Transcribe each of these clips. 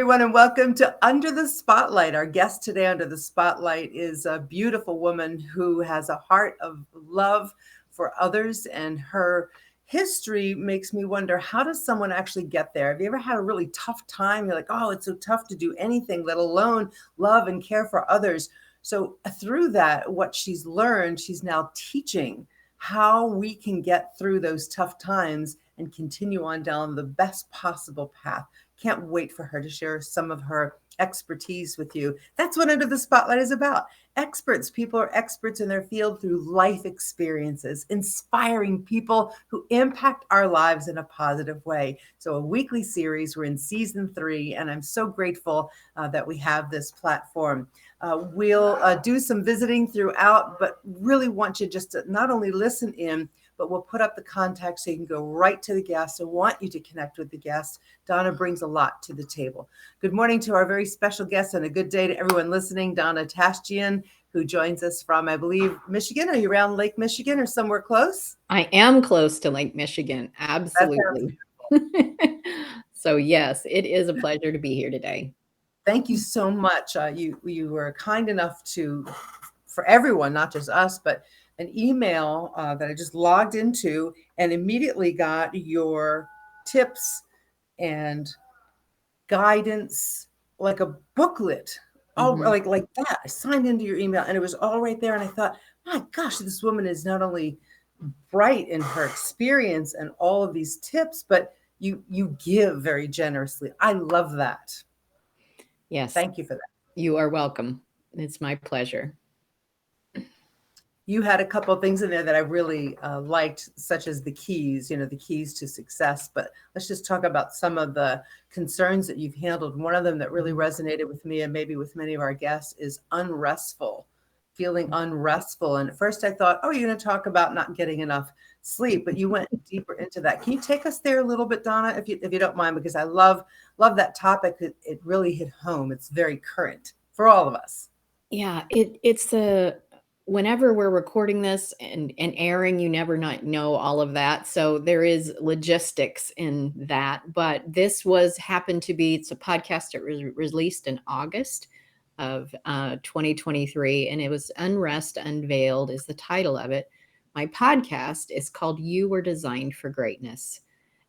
everyone, and welcome to Under the Spotlight. Our guest today under the spotlight is a beautiful woman who has a heart of love for others, and her history makes me wonder, how does someone actually get there? Have you ever had a really tough time? You're like, oh, it's so tough to do anything, let alone love and care for others. So through that, what she's learned, she's now teaching how we can get through those tough times and continue on down the best possible path. Can't wait for her to share some of her expertise with you. That's what Under the Spotlight is about. Experts. People are experts in their field through life experiences, inspiring people who impact our lives in a positive way. So a weekly series. We're in season 3, and I'm so grateful that we have this platform. We'll do some visiting throughout, but really want you just to not only listen in, but we'll put up the contact so you can go right to the guest. I want you to connect with the guest. Donna brings a lot to the table. Good morning to our very special guest, and a good day to everyone listening. Donna Tashjian, who joins us from, I believe, Michigan. Are you around Lake Michigan or somewhere close? I am close to Lake Michigan. Absolutely. So yes, it is a pleasure to be here today. Thank you so much. You were kind enough for everyone, not just us, but an email that I just logged into and immediately got your tips and guidance, like a booklet, all like that. I signed into your email and it was all right there. And I thought, my gosh, this woman is not only bright in her experience and all of these tips, but you give very generously. I love that. Yes. Thank you for that. You are welcome. It's my pleasure. You had a couple of things in there that I really liked, such as the keys, the keys to success. But let's just talk about some of the concerns that you've handled. One of them that really resonated with me and maybe with many of our guests is unrestful, feeling unrestful. And at first I thought, oh, you're going to talk about not getting enough sleep, but you went deeper into that. Can you take us there a little bit, Donna, if you don't mind, because I love that topic. It really hit home. It's very current for all of us. Yeah, it's whenever we're recording this and airing, you never know all of that. So there is logistics in that. But this happened to be, it's a podcast that was released in August of 2023, and it was Unrest Unveiled is the title of it. My podcast is called You Were Designed for Greatness.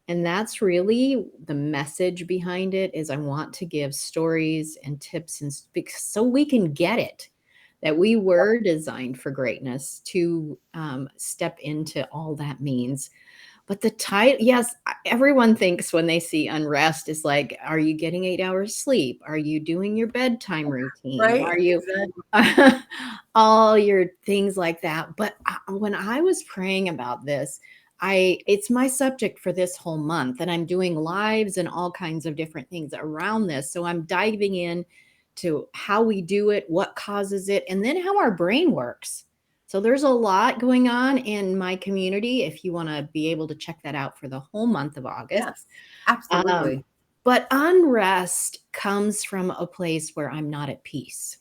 And that's really the message behind it, is I want to give stories and tips and so we can get it, that we were designed for greatness, to step into all that means. But the title, yes, everyone thinks when they see unrest is like, are you getting 8 hours sleep? Are you doing your bedtime routine? Right? Are you Exactly. all your things like that? But when I was praying about this, it's my subject for this whole month, and I'm doing lives and all kinds of different things around this. So I'm diving in to how we do it, what causes it, and then how our brain works. So there's a lot going on in my community if you want to be able to check that out for the whole month of August. Yes, absolutely. But unrest comes from a place where I'm not at peace.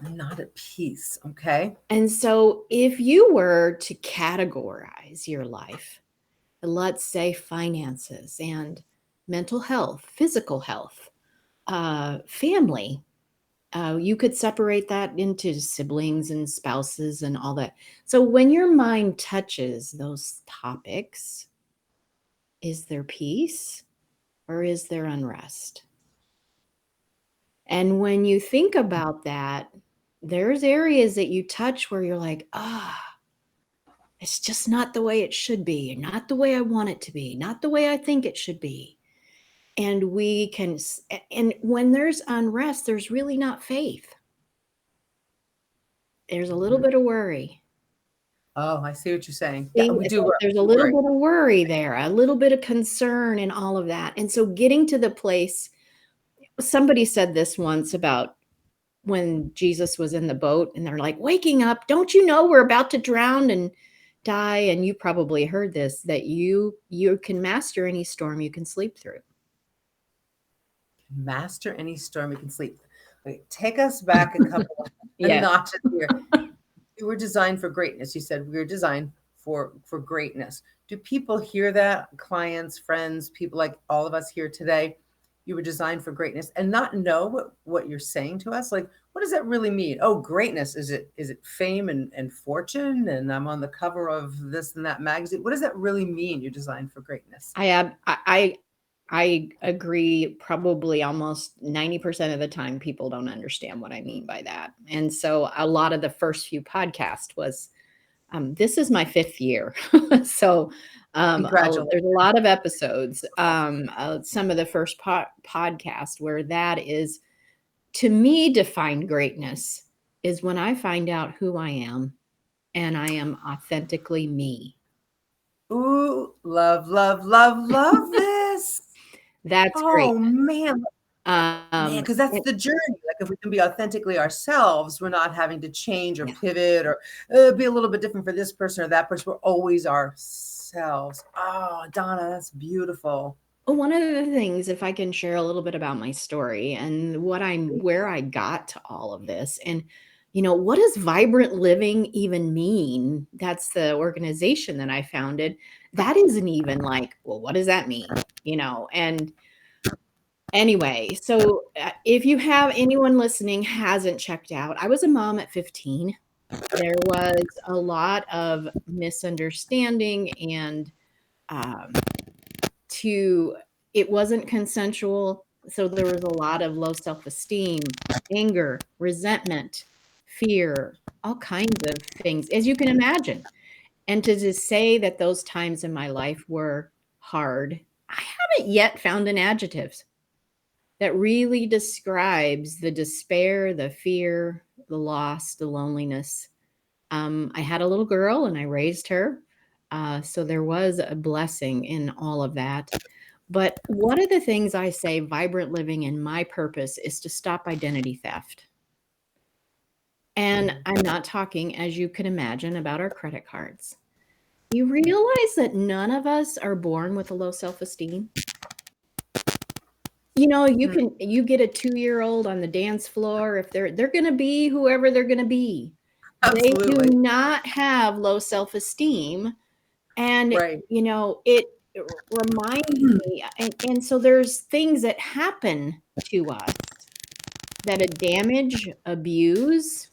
I'm not at peace. Okay. And so if you were to categorize your life, let's say finances and mental health, physical health, family, you could separate that into siblings and spouses and all that. So when your mind touches those topics, is there peace or is there unrest? And when you think about that, there's areas that you touch where you're like, it's just not the way it should be, not the way I want it to be, not the way I think it should be. And and when there's unrest, there's really not faith. There's a little bit of worry. Oh, I see what you're saying. Yeah, we do. There's a little bit of worry there, a little bit of concern and all of that. And so getting to the place, somebody said this once about when Jesus was in the boat and they're like, waking up, don't you know we're about to drown and die? And you probably heard this, that you can master any storm you can sleep through. Master any storm you can sleep. Wait, take us back a couple of notches here. You were designed for greatness. You said we were designed for greatness. Do people hear that? Clients, friends, people like all of us here today. you were designed for greatness and not know what you're saying to us? Like, what does that really mean? Oh, greatness. Is it fame and fortune? And I'm on the cover of this and that magazine. What does that really mean? You're designed for greatness. I agree. Probably almost 90% of the time, people don't understand what I mean by that. And so a lot of the first few podcasts was, this is my fifth year. So there's a Congratulations. lot of episodes. Some of the first podcast where that is, to me, defined greatness is when I find out who I am and I am authentically me. Ooh, love, love, love, love this. That's Oh greatness. man, because that's the journey. Like if we can be authentically ourselves, we're not having to change or Yeah. pivot or be a little bit different for this person or that person. We're always ourselves. Oh, Donna, that's beautiful. One of the things, if I can share a little bit about my story and where I got to all of this, and what does vibrant living even mean? That's the organization that I founded. That isn't even like, well, what does that mean? And anyway, so if you have anyone listening hasn't checked out, I was a mom at 15. There was a lot of misunderstanding and um, it wasn't consensual. So there was a lot of low self-esteem, anger, resentment, fear, all kinds of things, as you can imagine. And to just say that those times in my life were hard, I haven't yet found an adjective that really describes the despair, the fear, the loss, the loneliness. I had a little girl and I raised her. So there was a blessing in all of that. But one of the things I say, vibrant living and my purpose is to stop identity theft. And I'm not talking, as you can imagine, about our credit cards. You realize that none of us are born with a low self-esteem. Hmm. You get a 2-year-old on the dance floor, if they're going to be whoever they're going to be. They do Absolutely. not have low self-esteem. And, Right. it reminds me, and so there's things that happen to us that damage, abuse,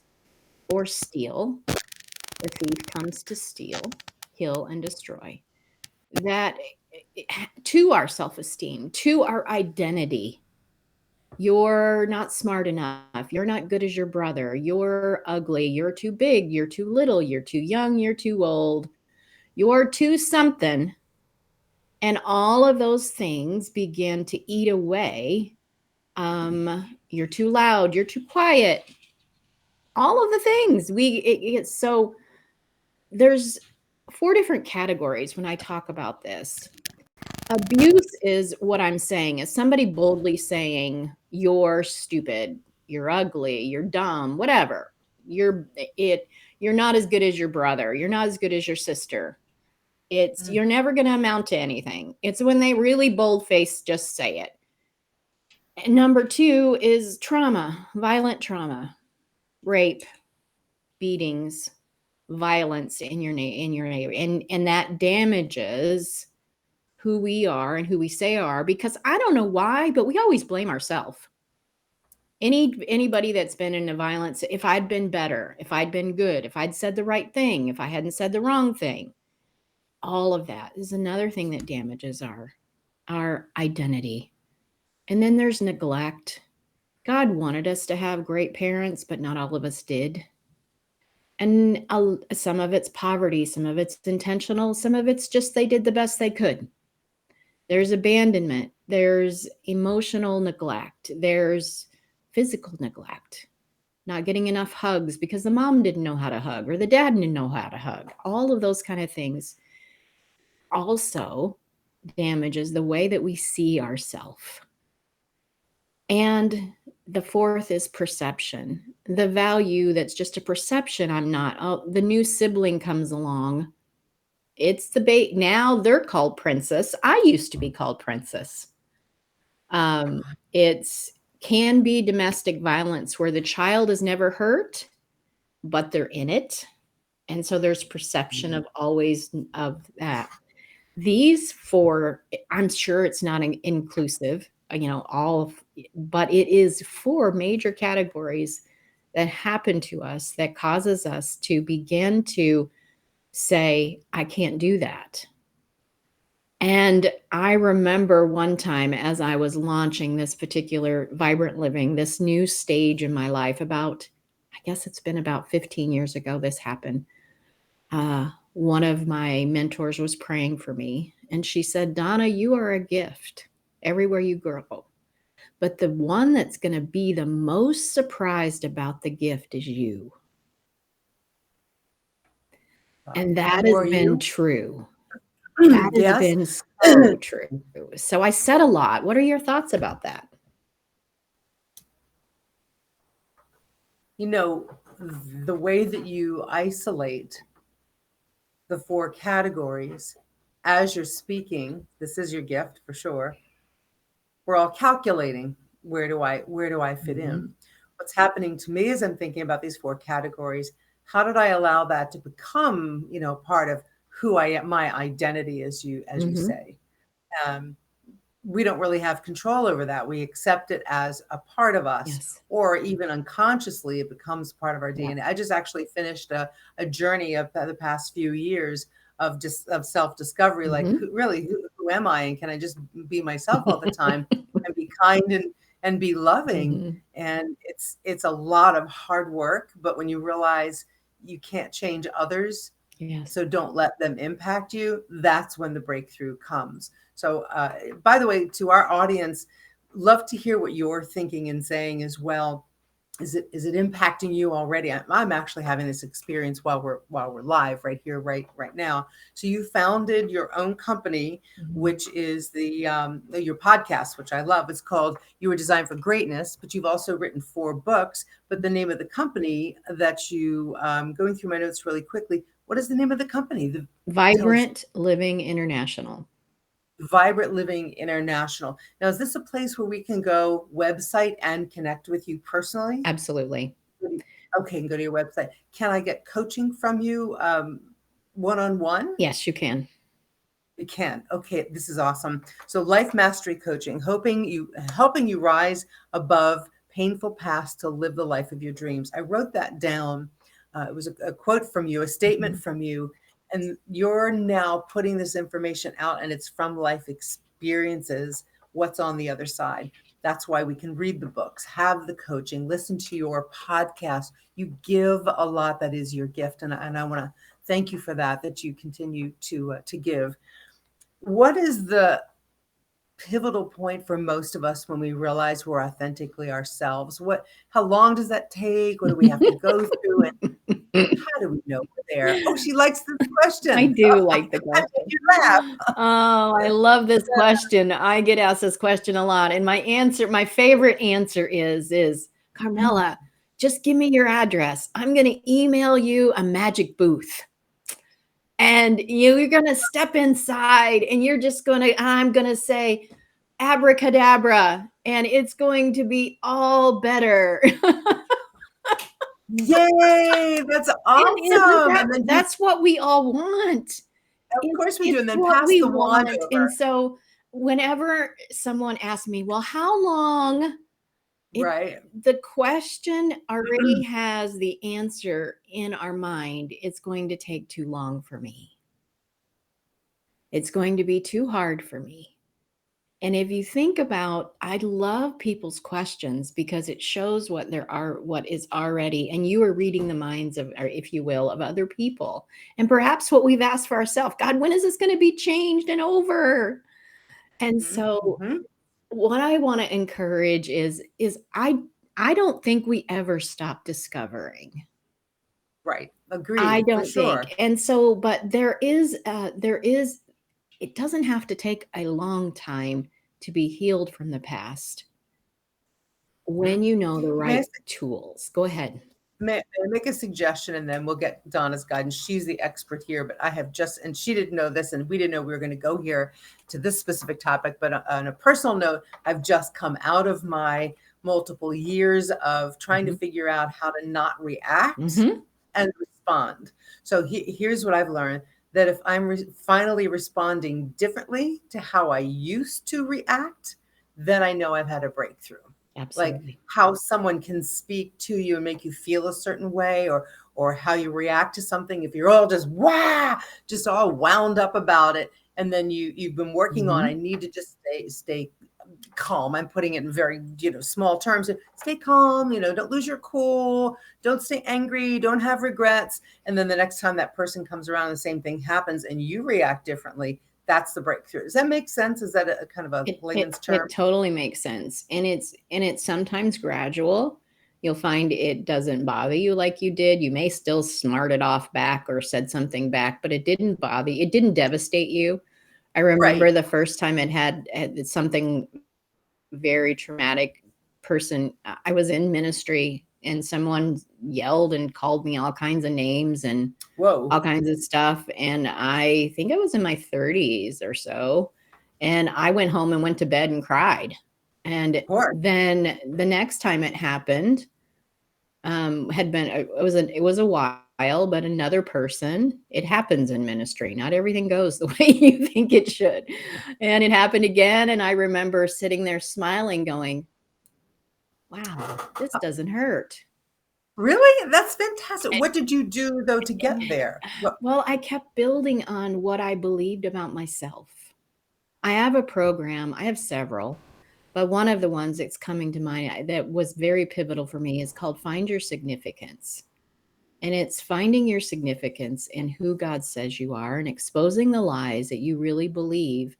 or steal. The thief comes to steal, kill, and destroy. That to our self-esteem, to our identity. You're not smart enough. You're not good as your brother. You're ugly. You're too big. You're too little. You're too young. You're too old. You're too something. And all of those things begin to eat away. You're too loud. You're too quiet. All of the things so there's 4 different categories when I talk about this. Abuse is what I'm saying is somebody boldly saying you're stupid, you're ugly, you're dumb, whatever. You're it you're not as good as your brother, you're not as good as your sister. You're never going to amount to anything. It's when they really bold face just say it. And number 2 is trauma, violent trauma, rape, beatings, violence in your neighbor, and that damages who we are and who we say are, because I don't know why, but we always blame ourselves. Anybody that's been in a violence, if I'd been better, if I'd been good, if I'd said the right thing, if I hadn't said the wrong thing, all of that is another thing that damages our identity. And then there's neglect. God wanted us to have great parents, but not all of us did. And some of it's poverty, some of it's intentional, some of it's just they did the best they could. There's abandonment, there's emotional neglect, there's physical neglect, not getting enough hugs because the mom didn't know how to hug or the dad didn't know how to hug. All of those kind of things also damages the way that we see ourselves. And the 4th is perception. The value that's just a perception. I'm not. Oh, the new sibling comes along. It's the now they're called princess. I used to be called princess. It's can be domestic violence where the child is never hurt, but they're in it. And so there's perception of always of that. These 4, I'm sure it's not inclusive. all of, but it is 4 major categories that happen to us that causes us to begin to say, I can't do that. And I remember one time as I was launching this particular Vibrant Living, this new stage in my life, about, I guess it's been about 15 years ago, this happened. One of my mentors was praying for me, and she said, Donna, you are a gift everywhere you go. But the one that's going to be the most surprised about the gift is you. And that has Were been you? true. That has Yes. been so true. So I said a lot. What are your thoughts about that? You know, the way that you isolate the 4 categories as you're speaking, this is your gift for sure. We're all calculating, where do I fit Mhm. in? What's happening to me as I'm thinking about these 4 categories, how did I allow that to become, part of who I am, my identity, as you Mhm. say? Um, we don't really have control over that. We accept it as a part of us, Yes. or even unconsciously, it becomes part of our Yeah. DNA. I just actually finished a journey of the past few years of just of self discovery. Like, Mhm. who am I, and can I just be myself all the time and be kind and be loving? Mhm. And it's a lot of hard work, but when you realize you can't change others, Yes. so don't let them impact you, that's when the breakthrough comes. So, by the way, to our audience, love to hear what you're thinking and saying as well. Is it impacting you already? I'm actually having this experience while we're live right here, right now. So you founded your own company, Mhm. which is your podcast, which I love. It's called You Were Designed for Greatness, but you've also written 4 books. But the name of the company that you going through my notes really quickly. What is the name of the company? Tell us. Vibrant Living International. Vibrant Living International. Now, is this a place where we can go website and connect with you personally? Absolutely. Okay, and go to your website. Can I get coaching from you one on one? Yes, you can. You can. Okay, this is awesome. So life mastery coaching, helping you rise above painful past to live the life of your dreams. I wrote that down. It was a quote from you, a statement Mhm. from you, and you're now putting this information out, and it's from life experiences. What's on the other side? That's why we can read the books, have the coaching, listen to your podcast. You give a lot. That is your gift, and I want to thank you for that. That you continue to give. What is the pivotal point for most of us when we realize we're authentically ourselves? How long does that take? What do we have to go through? And how do we know we're there? Oh, she likes this I question. do like the I made question. you laugh. Oh, I love this question. I get asked this question a lot. And my favorite answer is Carmela, just give me your address. I'm going to email you a magic booth. And you're going to step inside and I'm going to say abracadabra and it's going to be all better. Yay, that's And isn't awesome. And then that's what we all want. of course we do. It's And then what pass we the wand want. over. And so whenever someone asks me, "Well, how long?" It Right. the question already has the answer in our mind. It's going to take too long for me. It's going to be too hard for me. And if you think about, I love people's questions because it shows what is already, and you are reading the minds of, or if you will, of other people, and perhaps what we've asked for ourselves. God, when is this going to be changed and over? And so, Mm-hmm. what I want to encourage is I don't think we ever stop discovering. Right. I Agreed, for don't think, sure. and so, but there is. It doesn't have to take a long time to be healed from the past Mhm. when you know the May I right tools. Go ahead. May I make a suggestion, and then we'll get Donna's guidance. She's the expert here, but I have just, and she didn't know this, and we didn't know we were going to go here to this specific topic. But on a personal note, I've just come out of my multiple years of trying to Mhm. figure out how to not react Mhm. and respond. So here's what I've learned, that if I'm finally responding differently to how I used to react, then I know I've had a breakthrough. Like Absolutely. how someone can speak to you and make you feel a certain way, or how you react to something. If you're all just just all wound up about it, and then you've been working on, I Mhm. need to just stay calm. I'm putting it in very, small terms. Stay calm, don't lose your cool, don't stay angry, don't have regrets. And then the next time that person comes around, the same thing happens and you react differently. That's the breakthrough. Does that make sense? Is that a kind of a It layman's it term? it totally makes sense, and it's sometimes gradual. You'll find it doesn't bother you like you did. You may still smarted off back or said something back, but it didn't bother you. It didn't devastate you. I remember Right. the first time it had something very traumatic. I was in ministry and someone yelled and called me all kinds of names and Whoa. all kinds of stuff, and I think I was in my 30s or so, and I went home and went to bed and cried. And Of course. then the next time it happened, had been it was a while, but another person. It happens in ministry. Not everything goes the way you think it should. And it happened again, and I remember sitting there smiling, going, "Wow, this doesn't hurt." Really? That's fantastic. A- What did you do though to get there? What? Well, I kept building on what I believed about myself. I have a program, I have several, but one of the ones that's coming to mind that was very pivotal for me is called Find Your Significance. And it's finding your significance in who God says you are and exposing the lies that you really believe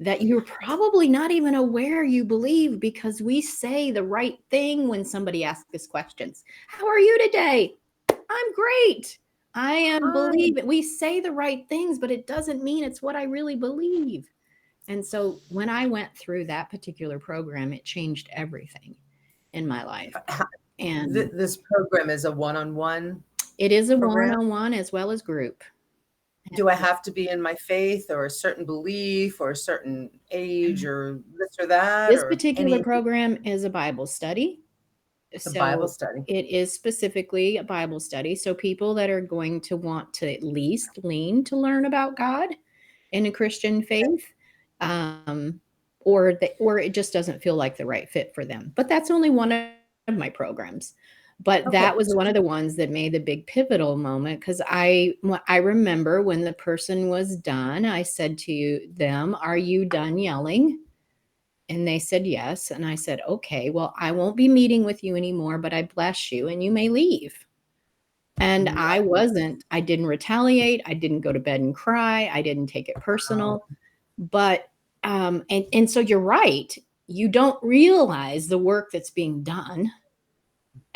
that you're probably not even aware you believe, because we say the right thing when somebody asks us questions. How are you today? I'm great. I am Hi. believing. We say the right things, but it doesn't mean it's what I really believe. And so when I went through that particular program, it changed everything in my life. And This program is a one-on-one it is a one program. on one as well as group. Do I have to be in my faith or a certain belief or a certain age or this or that This or particular any? program is a Bible study. A Bible So study. it is specifically a Bible study. So people that are going to want to at least lean to learn about God in a Christian faith, um, or it just doesn't feel like the right fit for them. But that's only one of my programs. But that was one of Okay. the ones that made the big pivotal moment, because I remember when the person was done, I said to them, "Are you done yelling?" And they said yes. And I said, "Okay, well, I won't be meeting with you anymore, but I bless you and you may leave." And I didn't retaliate. I didn't go to bed and cry. I didn't take it Wow. personal. But, and so you're right. You don't realize the work that's being done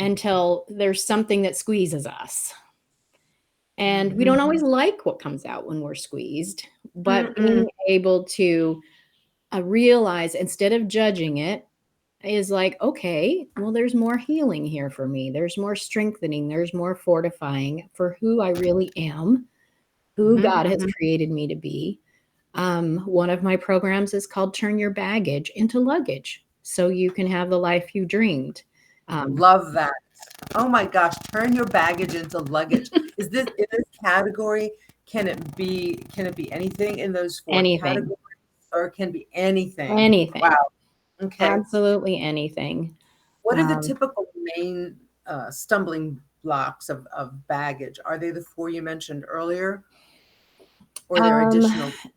until there's something that squeezes us. And we don't always Mhm. like what comes out when we're squeezed, but Mm-mm. being able to realize, instead of judging it, is like, okay, well, there's more healing here for me. There's more strengthening. There's more fortifying for who I really am, who Mhm, God has mhm. created me to be. One of my programs is called Turn Your Baggage into Luggage so you can have the life you dreamed. Um, Love that. Oh my gosh, turn your baggage into luggage. Is this in this category? Can it be anything in those four anything, categories or it can be anything? anything, Wow. Okay. absolutely anything. What are the Um, typical main stumbling blocks of baggage? Are they the four you mentioned earlier, or are there um, additional pieces?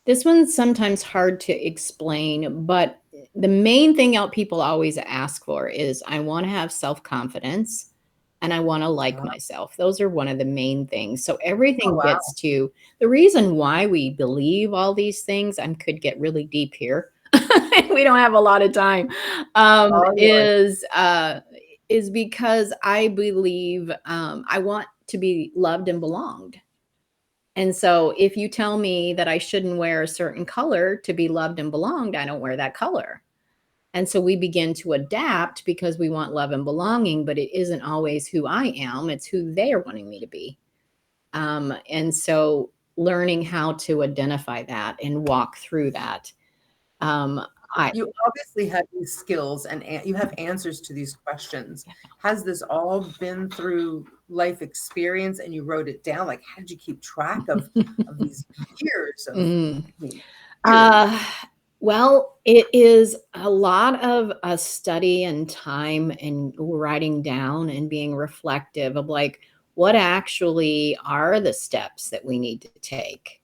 This one's sometimes hard to explain, but the main thing out people always ask for is, I want to have self-confidence and I want to like Oh, myself. Those are one of the main things. So oh, everything wow. gets to the reason why we believe all these things. I could get really deep here. We don't have a lot of time. All yours. Is because I believe, I want to be loved and belonged. And so if you tell me that I shouldn't wear a certain color to be loved and belonged, I don't wear that color. And so we begin to adapt because we want love and belonging, but it isn't always who I am, it's who they are wanting me to be. And so learning how to identify that and walk through that. Um, I, You obviously have these skills and you have answers to these questions. Has this all been through life experience and you wrote it down? Like, how did you keep track of these years of? mm, I mean, Period. Uh, well, it is a lot of a study and time and writing down and being reflective of like, what actually are the steps that we need to take?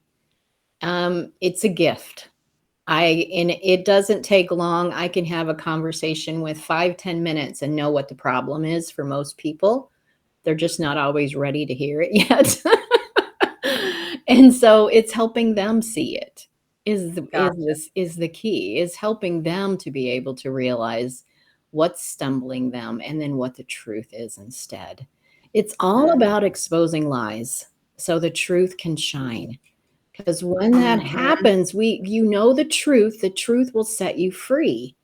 It's a gift. And it doesn't take long. I can have a conversation with 5, 10 minutes and know what the problem is for most people. They're just not always ready to hear it yet. And so it's helping them see it Gotcha. is the key, is helping them to be able to realize what's stumbling them and then what the truth is instead. It's all Mm-hmm. about exposing lies so the truth can shine. Because when that Mm-hmm. happens, the truth will set you free.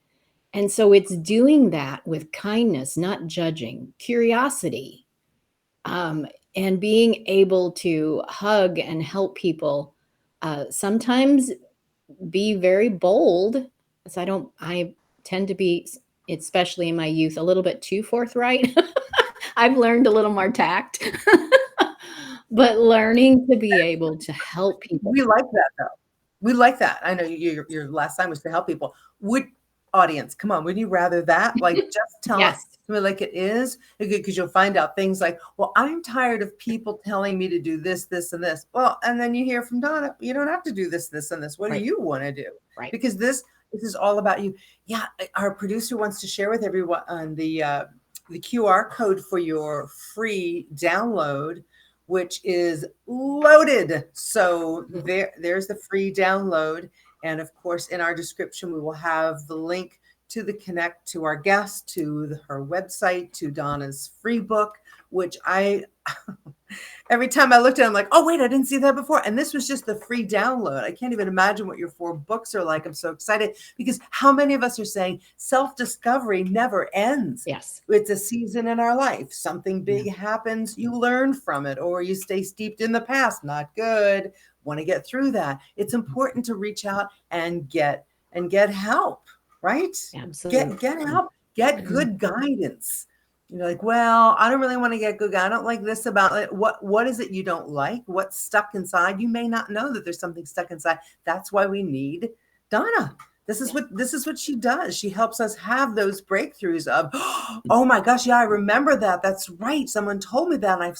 And so it's doing that with kindness, not judging, curiosity, um, and being able to hug and help people. Sometimes be very bold, because I tend to be, especially in my youth, a little bit too forthright. I've learned a little more tact, but learning to be able to help people. We like that though. We like that. I know your last time was to help people. Would audience, come on, wouldn't you rather that? Like just tell it Yes, to me like it is, because you'll find out things like, well, I'm tired of people telling me to do this, this, and this. Well, and then you hear from Donna, you don't have to do this, this, and this. What do right, you want to do? right. Because this is all about you. Yeah, our producer wants to share with everyone on the QR code for your free download, which is loaded. So there's the free download. And of course, in our description, we will have the link to the connect to our guest, to her website, to Donna's free book, which I every time I looked at it, I'm like, oh, wait, I didn't see that before. And this was just the free download. I can't even imagine what your 4 books are like. I'm so excited because how many of us are saying self discovery never ends? Yes. It's a season in our life. Something Yeah. big happens, you learn from it, or you stay steeped in the past. Not good. Want to get through that. It's important to reach out and get help, right? Get Absolutely. help, get good guidance. You're like, well, I don't really want to get good. I don't like this about it. What is it you don't like? What's stuck inside? You may not know that there's something stuck inside. That's why we need Donna. This is what she does. She helps us have those breakthroughs of, oh my gosh, yeah, I remember that. That's right. Someone told me that, and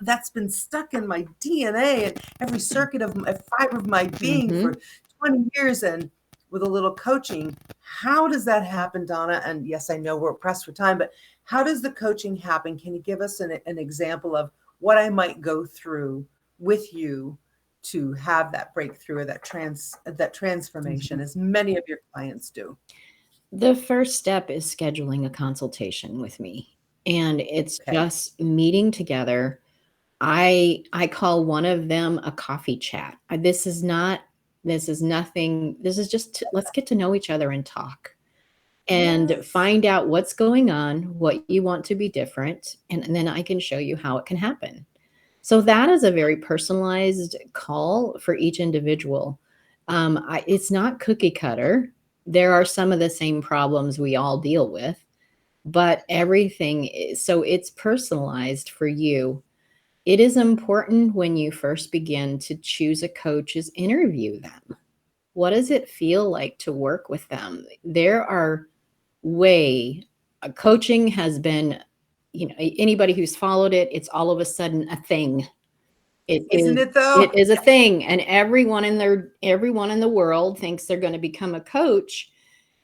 that's been stuck in my DNA and every circuit of my fiber of my being Mhm. for 20 years. And with a little coaching, how does that happen, Donna? And yes, I know we're pressed for time, but how does the coaching happen? Can you give us an example of what I might go through with you to have that breakthrough or that transformation, Mhm. as many of your clients do? The first step is scheduling a consultation with me, and it's Okay. just meeting together. I call one of them a coffee chat. This is nothing. This is just let's get to know each other and talk and Yes. find out what's going on, what you want to be different, and then I can show you how it can happen. So that is a very personalized call for each individual. It's not cookie cutter. There are some of the same problems we all deal with, but everything is so it's personalized for you. It is important when you first begin to choose a coach is interview them. What does it feel like to work with them? There are way coaching has been, anybody who's followed it, it's all of a sudden a thing. It Isn't is it though? it is a thing, and everyone in the world thinks they're gonna become a coach,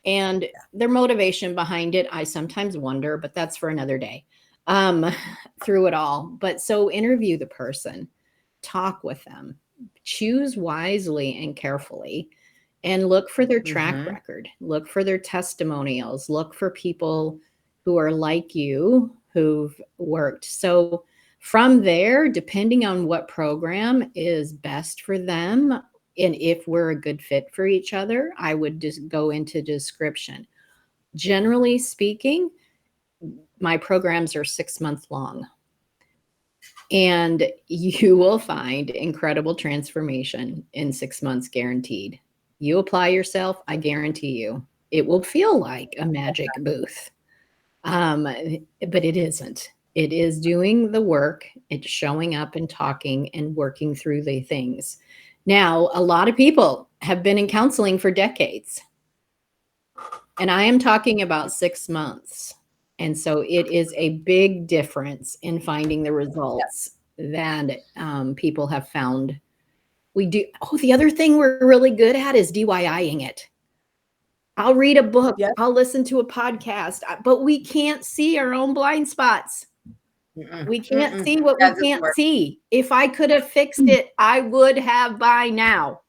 and their motivation behind it, I sometimes wonder, but that's for another day, um, through it all. But so interview the person, talk with them, choose wisely and carefully, and look for their track Mm-hmm. record, look for their testimonials, look for people who are like you who've worked. So from there, depending on what program is best for them and if we're a good fit for each other, I would just go into description. Generally speaking, my programs are 6 months long, and you will find incredible transformation in 6 months guaranteed. You apply yourself, I guarantee you, it will feel like a magic booth. Um, but it isn't. It is doing the work, it's showing up and talking and working through the things. Now, a lot of people have been in counseling for decades, and I am talking about 6 months. And so it is a big difference in finding the results that people have found. We do. Oh, the other thing we're really good at is DIYing it. I'll read a book, Yes. I'll listen to a podcast, but we can't see our own blind spots. Mm-mm. We can't Mm-mm. see what That we doesn't can't work. see. If I could have fixed it, I would have by now.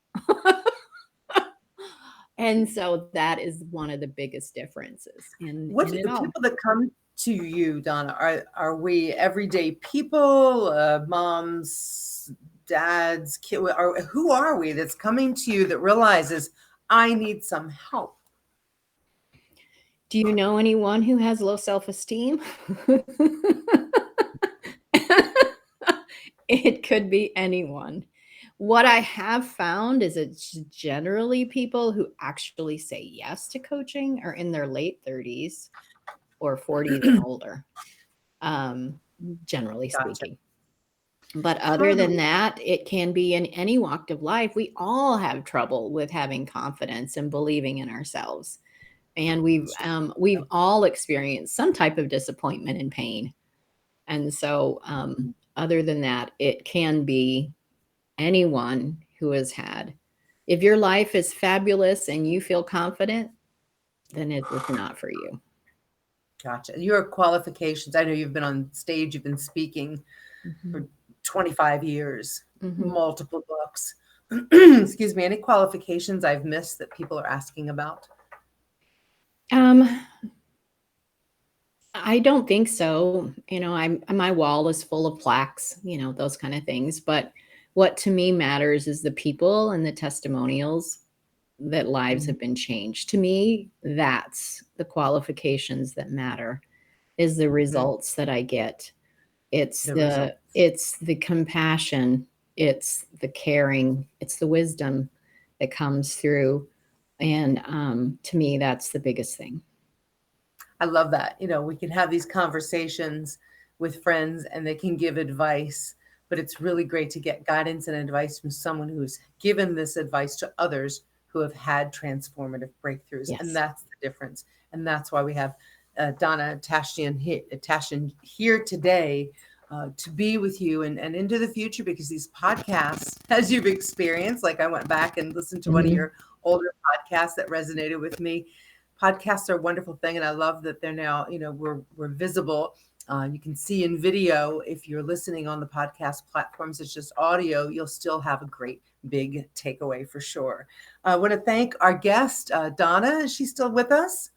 And so that is one of the biggest differences What in do it the all. people that come to you, Donna, are we everyday people, moms, dads, who are we that's coming to you that realizes I need some help? Do you know anyone who has low self-esteem? It could be anyone. What I have found is it's generally people who actually say yes to coaching are in their late 30s or 40s and older, um, generally Gotcha. speaking. But other How do than that, it can be in any walk of life. We all have trouble with having confidence and believing in ourselves. And we've all experienced some type of disappointment and pain. And so, other than that, it can be anyone who has had. If your life is fabulous and you feel confident, then it is not for you. Gotcha. Your qualifications, I know you've been on stage, you've been speaking Mhm. for 25 years, Mhm. multiple books. Excuse me, any qualifications I've missed that people are asking about? Um, I don't think so. My wall is full of plaques, those kind of things. But what to me matters is the people and the testimonials that lives Mhm. have been changed. To me, that's the qualifications that matter, is the Mhm. results that I get. It's The the results. it's the compassion, it's the caring, it's the wisdom that comes through. And to me, that's the biggest thing. I love that. We can have these conversations with friends and they can give advice, but it's really great to get guidance and advice from someone who's given this advice to others who have had transformative breakthroughs. And Yes. that's the difference. And that's why we have Donna Tashjian here today to be with you and into the future, because these podcasts, as you've experienced, like I went back and listened to one of Mhm. your older podcasts that resonated with me. Podcasts are a wonderful thing, and I love that they're now, we're visible. You can see in video. If you're listening on the podcast platforms, it's just audio, you'll still have a great big takeaway for sure. I want to thank our guest, Donna. Is she still with us?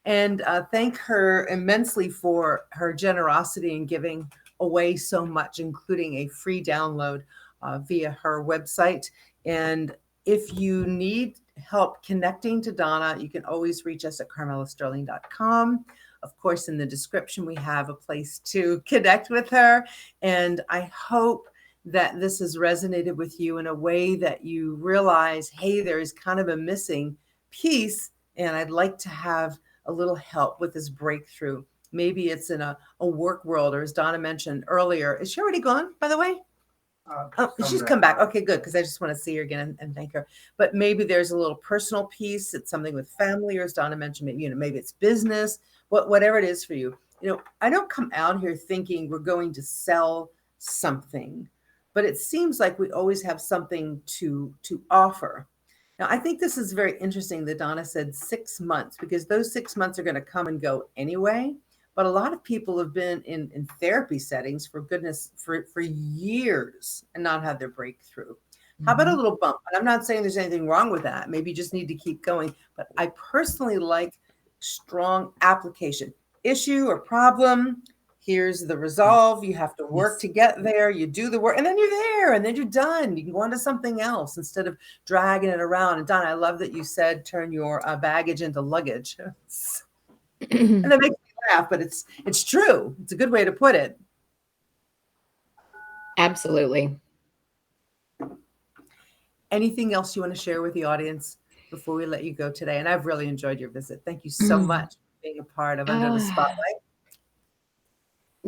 And thank her immensely for her generosity in giving away so much, including a free download via her website. And if you need help connecting to Donna, you can always reach us at carmelasterling.com. Of course, in the description, we have a place to connect with her. And I hope that this has resonated with you in a way that you realize, hey, there is kind of a missing piece, and I'd like to have a little help with this breakthrough. Maybe it's in a work world, or as Donna mentioned earlier. Is she already gone, by the way? Oh, she's come back. Okay, good, because I just want to see her again and thank her. But maybe there's a little personal piece. It's something with family, or as Donna mentioned, maybe, maybe it's business, whatever it is for you. I don't come out here thinking we're going to sell something, but it seems like we always have something to offer. Now, I think this is very interesting that Donna said 6 months, because those 6 months are going to come and go anyway. But a lot of people have been in therapy settings, for goodness, for years and not had their breakthrough. How about a Mhm. little bump? And I'm not saying there's anything wrong with that. Maybe you just need to keep going. But I personally like strong application. Issue or problem, here's the Yes. resolve. You have to work Yes. to get there. You do the work, and then you're there, and then you're done. You can go on to something else instead of dragging it around. And Donna, I love that you said turn your baggage into luggage. And that makes me laugh, but it's true. It's a good way to put it. Absolutely. Anything else you want to share with the audience before we let you go today? And I've really enjoyed your visit. Thank you so much for being a part of Under the Uh, Spotlight.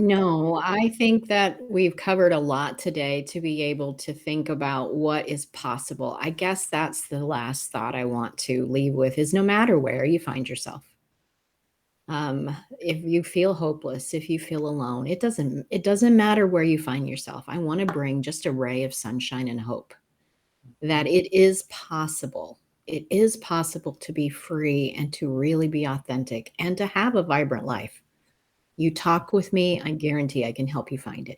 No, I think that we've covered a lot today to be able to think about what is possible. I guess that's the last thought I want to leave with is no matter where you find yourself, if you feel hopeless, if you feel alone, it doesn't matter where you find yourself. I want to bring just a ray of sunshine and hope that it is possible. It is possible to be free and to really be authentic and to have a vibrant life. You talk with me, I guarantee I can help you find it.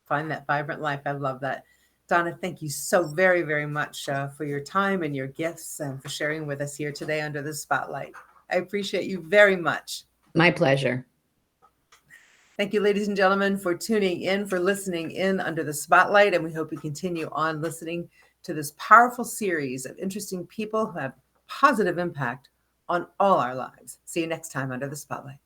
Find that vibrant life. I love that. Donna, thank you so very, very much for your time and your gifts and for sharing with us here today under the spotlight. I appreciate you very much. My pleasure. Thank you, ladies and gentlemen, for tuning in, for listening in under the spotlight. And we hope you continue on listening to this powerful series of interesting people who have positive impact on all our lives. See you next time under the spotlight.